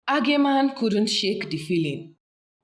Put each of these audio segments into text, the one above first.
Ageman couldn't shake the feeling.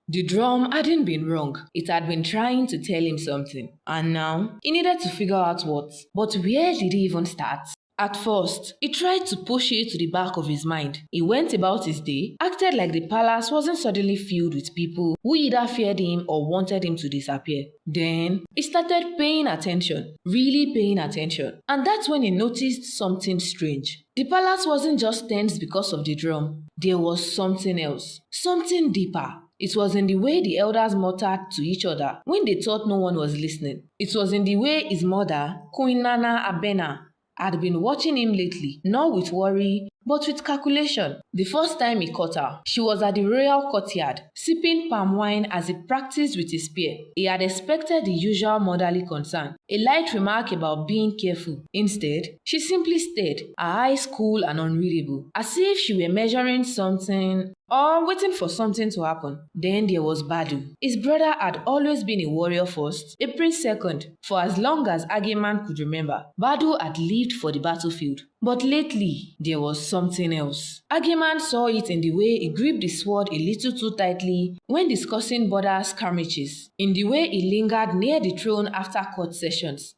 The drum hadn't been wrong. It had been trying to tell him something. And now, he needed to figure out what. But where did he even start? At first, he tried to push it to the back of his mind. He went about his day, acted like the palace wasn't suddenly filled with people who either feared him or wanted him to disappear. Then, he started paying attention, really paying attention. And that's when he noticed something strange. The palace wasn't just tense because of the drum. There was something else, something deeper. It was in the way the elders muttered to each other when they thought no one was listening. It was in the way his mother, Queen Nana Abena, had been watching him lately, not with worry, but with calculation. The first time he caught her, she was at the royal courtyard, sipping palm wine as he practiced with his spear. He had expected the usual motherly concern, a light remark about being careful. Instead, she simply stared, her eyes cool and unreadable, as if she were measuring something or waiting for something to happen. Then there was Badu. His brother had always been a warrior first, a prince second. For as long as Ageman could remember, Badu had lived for the battlefield. But lately, there was something else. Ageman saw it in the way he gripped the sword a little too tightly when discussing border skirmishes, in the way he lingered near the throne after court sessions,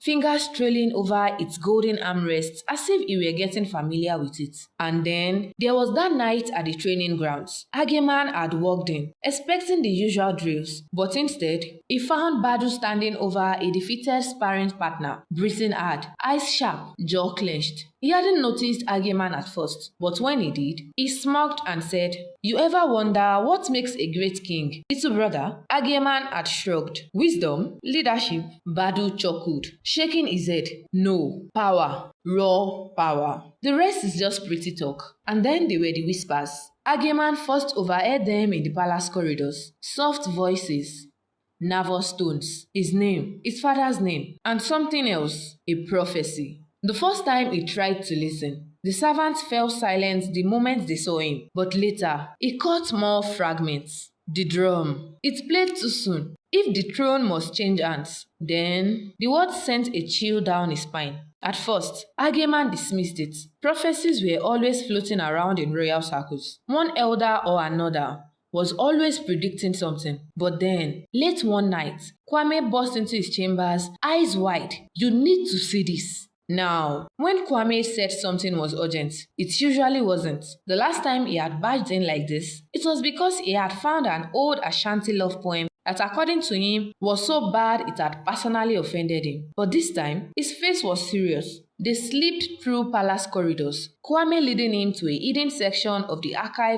fingers trailing over its golden armrests as if he were getting familiar with it. And then there was that night at the training grounds. Ageman had walked in, expecting the usual drills, but instead, he found Badu standing over a defeated sparring partner, breathing hard, eyes sharp, jaw clenched. He hadn't noticed Ageman at first, but when he did, he smirked and said, "You ever wonder what makes a great king, little brother?" Ageman had shrugged. "Wisdom? Leadership?" Badu chuckled, shaking his head. "No, power. Raw power. The rest is just pretty talk." And then there were the whispers. Ageman first overheard them in the palace corridors. Soft voices, nervous tones, his name, his father's name, and something else, a prophecy. The first time he tried to listen, the servants fell silent the moment they saw him, but later, he caught more fragments. The drum. It played too soon. If the throne must change hands, then the words sent a chill down his spine. At first, Ageman dismissed it. Prophecies were always floating around in royal circles. One elder or another was always predicting something. But then, late one night, Kwame burst into his chambers, eyes wide. "You need to see this." Now, when Kwame said something was urgent, it usually wasn't. The last time he had barged in like this, it was because he had found an old Ashanti love poem that, according to him, was so bad it had personally offended him. But this time, his face was serious. They slipped through palace corridors, Kwame leading him to a hidden section of the archive